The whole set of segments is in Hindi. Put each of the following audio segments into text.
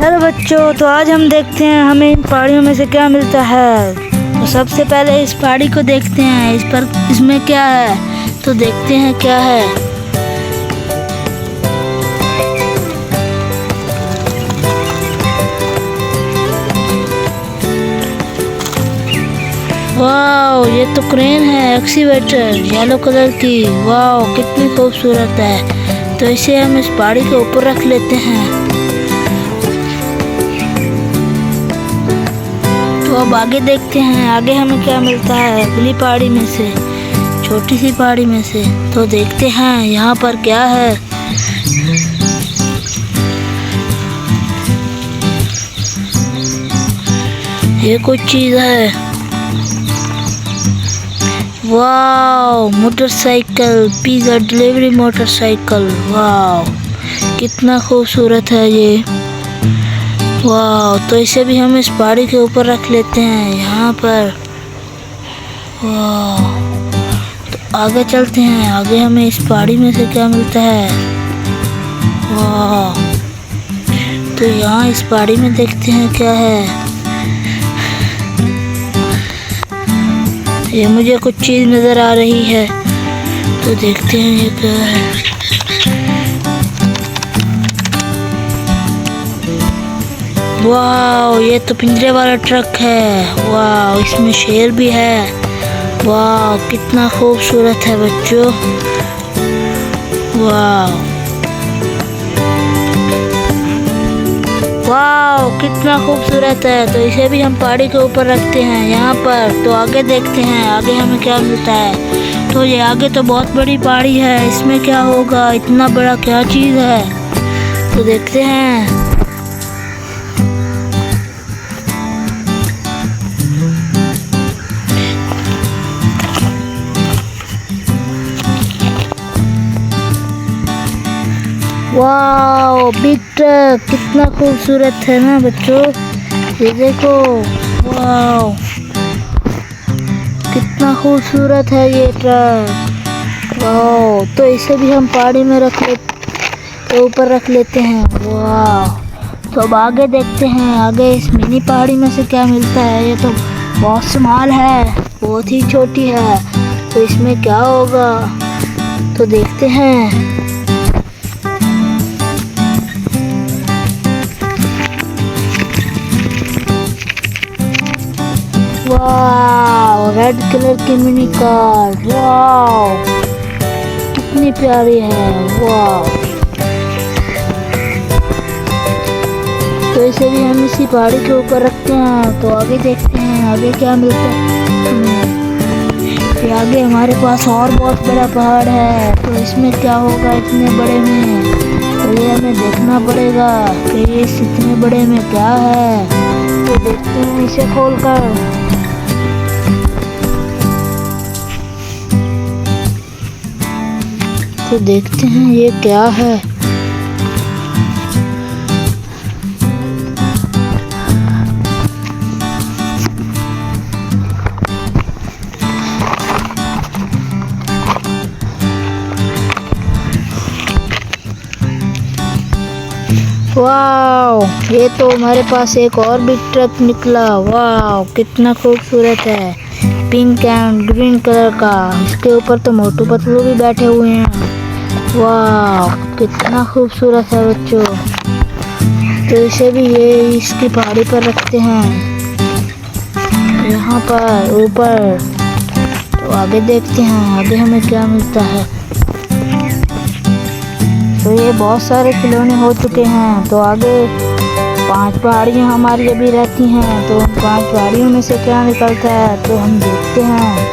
हेलो बच्चों, तो आज हम देखते हैं हमें इन पहाड़ियों में से क्या मिलता है। तो सबसे पहले इस पहाड़ी को देखते हैं, इसमें क्या है। तो देखते हैं क्या है। वाओ, ये तो क्रेन है एक्सीवेटर येलो कलर की। वाओ, कितनी खूबसूरत है। तो इसे हम इस पहाड़ी के ऊपर रख लेते हैं। तो अब आगे देखते हैं, आगे हमें क्या मिलता है अगली पहाड़ी में से, छोटी सी पहाड़ी में से। तो देखते हैं यहाँ पर क्या है। ये कुछ चीज है। Wow, motorcycle, pizza delivery motorcycle. Wow, कितना खूबसूरत है ये। वाह, तो इसे भी हम इस पहाड़ी के ऊपर रख लेते हैं यहाँ पर। वाह, तो आगे चलते हैं, आगे हमें इस पहाड़ी में से क्या मिलता है। वाह, तो यहाँ इस पहाड़ी में देखते हैं क्या है। ये मुझे कुछ चीज नजर आ रही है, तो देखते हैं ये क्या है। वाह, ये तो पिंजरे वाला ट्रक है। वाह, इसमें शेर भी है। वाह, कितना खूबसूरत है बच्चों। वाह वाह, कितना खूबसूरत है। तो इसे भी हम पहाड़ी के ऊपर रखते हैं यहाँ पर। तो आगे देखते हैं, आगे हमें क्या मिलता है। तो ये आगे तो बहुत बड़ी पहाड़ी है, इसमें क्या होगा, इतना बड़ा क्या चीज़ है। तो देखते हैं। वाओ, बिग ट्रक, कितना खूबसूरत है ना बच्चों। ये देखो, वाओ, कितना खूबसूरत है ये ट्रक। वाओ, तो इसे भी हम पहाड़ी में ऊपर रख लेते हैं। वाह, तो अब आगे देखते हैं, आगे इस मिनी पहाड़ी में से क्या मिलता है। ये तो बहुत स्मॉल है, बहुत ही छोटी है। तो इसमें क्या होगा, तो देखते हैं। वाह, रेड कलर की मिनी कार। वाह, कितनी प्यारी है। वाह, तो इसे भी हम इसी पहाड़ी के ऊपर रखते हैं। तो आगे देखते हैं, आगे क्या मिलता है। फिर आगे हमारे पास और बहुत बड़ा पहाड़ है। तो इसमें क्या होगा इतने बड़े में। तो ये हमें देखना पड़ेगा कि इस इतने बड़े में क्या है। तो देखते हैं इसे खोलकर। तो देखते हैं ये क्या है। वाओ, ये तो हमारे पास एक और बिग ट्रक निकला। वाओ, कितना खूबसूरत है, पिंक एंड ग्रीन कलर का। इसके ऊपर तो मोटू पतलू भी बैठे हुए हैं। वाह, कितना खूबसूरत है बच्चों। तो इसे भी ये इसकी पहाड़ी पर रखते हैं यहाँ पर ऊपर। तो आगे देखते हैं, आगे हमें क्या मिलता है। तो ये बहुत सारे खिलौने हो चुके हैं। तो आगे 5 पहाड़ियाँ हमारी अभी रहती हैं। तो उन 5 पहाड़ियों में से क्या निकलता है, तो हम देखते हैं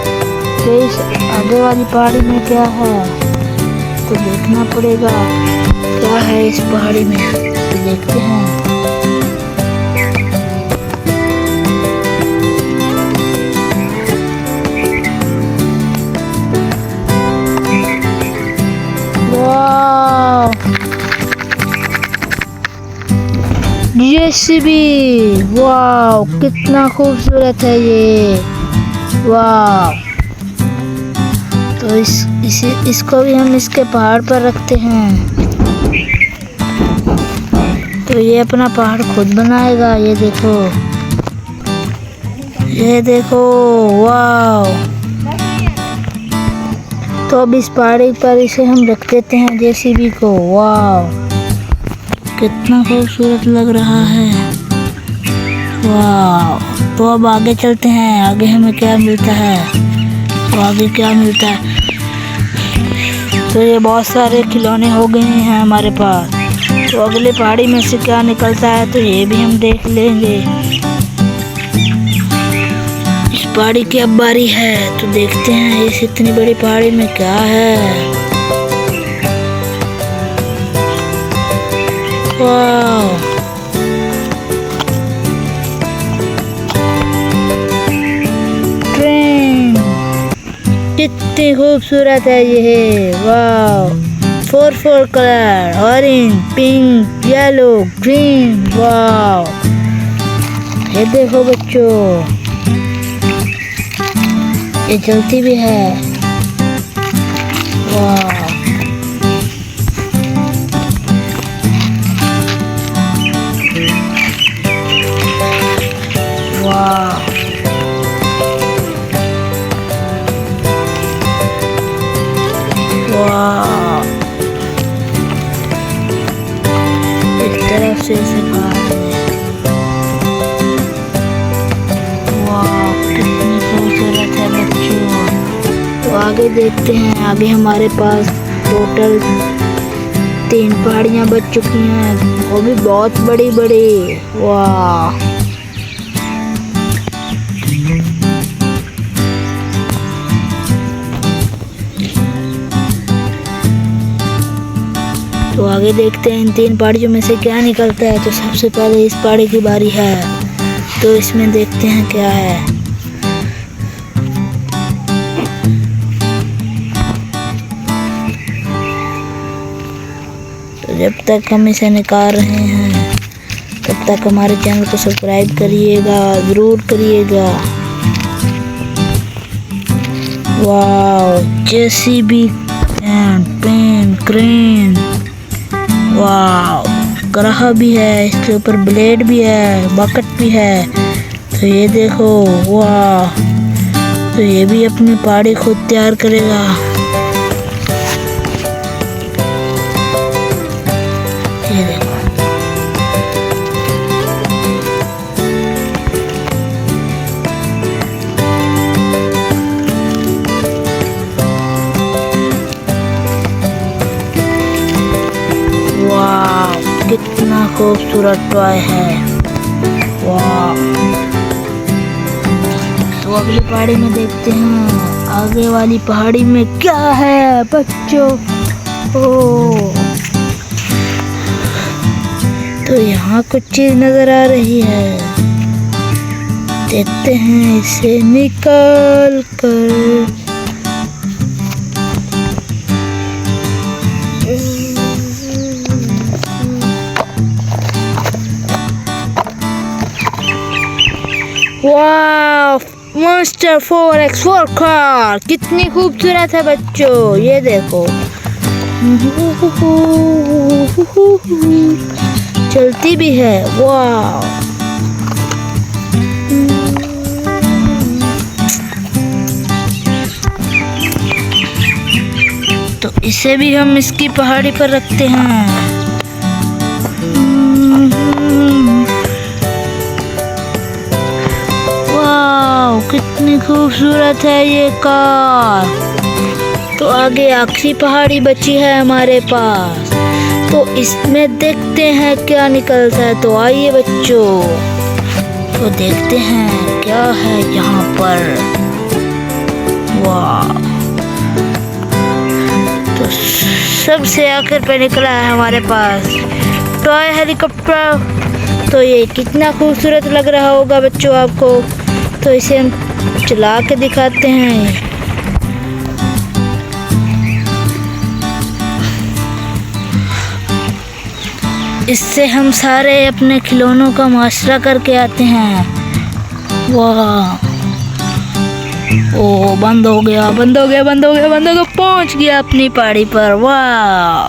कि इस आगे वाली पहाड़ी में क्या है। तो देखना पड़ेगा क्या है इस पहाड़ी में। तो देखते हैं। वाह, जेसीबी। वाह, कितना खूबसूरत है ये। वाह, तो इसको भी हम इसके पहाड़ पर रखते हैं। तो तो ये अपना पहाड़ खुद बनाएगा। ये देखो, ये देखो, वाव। तो अब इस पहाड़ी पर इसे हम रख देते हैं जेसीबी को। वाव, कितना खूबसूरत लग रहा है। वाव। तो अब आगे चलते हैं, आगे हमें क्या मिलता है। तो आगे क्या मिलता है, तो ये बहुत सारे खिलौने हो गए हैं हमारे पास। तो अगले पहाड़ी में से क्या निकलता है तो ये भी हम देख लेंगे। इस पहाड़ी की अब बारी है, तो देखते हैं इस इतनी बड़ी पहाड़ी में क्या है। वाह, ट्रेन कितनी खूबसूरत है ये। वाह, 4 colour, orange, pink, yellow, green. वाह, ये देखो बच्चों, ये चलती भी है। वाह, वाह, वाह, इस तरफ से इसे बाहर है। वाह, कितनी खूबसूरत है बच्चों। तो आगे देखते हैं, आगे हमारे पास टोटल 3 पहाड़ियाँ बच चुकी हैं, वो भी बहुत बड़ी बड़ी। वाह, तो आगे देखते हैं इन 3 पहाड़ियों में से क्या निकलता है। तो सबसे पहले इस पहाड़ी की बारी है, तो इसमें देखते हैं क्या है। तो जब तक हम इसे निकाल रहे हैं तब तक हमारे चैनल को सब्सक्राइब करिएगा, ज़रूर करिएगा। वाह, जेसीबी एंड पेन क्रेन। वाह, ग्राह भी है, इसके ऊपर ब्लेड भी है, बकेट भी है। तो ये देखो, वाह, तो ये भी अपनी पहाड़ी खुद तैयार करेगा। ये देखो, कितना खूबसूरत टॉय है। वाह, तो अगली पहाड़ी में देखते हैं, आगे वाली पहाड़ी में क्या है बच्चों। ओ, तो यहाँ कुछ चीज नजर आ रही है, देखते हैं इसे निकाल कर। वाह, Monster 4x4 कार कितनी खूबसूरत है बच्चों। ये देखो, चलती भी है। वाह, तो इसे भी हम इसकी पहाड़ी पर रखते हैं। कितनी खूबसूरत है ये कार। तो आगे आखिरी पहाड़ी बची है हमारे पास, तो इसमें देखते हैं क्या निकलता है। तो आइए बच्चों, तो देखते हैं क्या है यहाँ पर। वाह, तो सबसे आखिर पे निकला है हमारे पास टॉय हेलीकॉप्टर। तो ये कितना खूबसूरत लग रहा होगा बच्चों आपको। तो इसे हम चला के दिखाते हैं। इससे हम सारे अपने खिलौनों का मुआशरा करके आते हैं। वाह, ओ बंद हो गया, बंद हो गया, बंद हो गया, बंद हो गया, पहुंच गया अपनी पहाड़ी पर। वाह,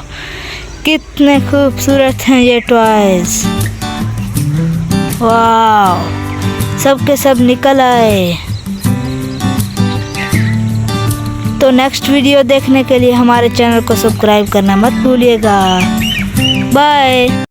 कितने खूबसूरत हैं ये टॉयज। वाह, सब के सब निकल आए। तो नेक्स्ट वीडियो देखने के लिए हमारे चैनल को सब्सक्राइब करना मत भूलिएगा। बाय।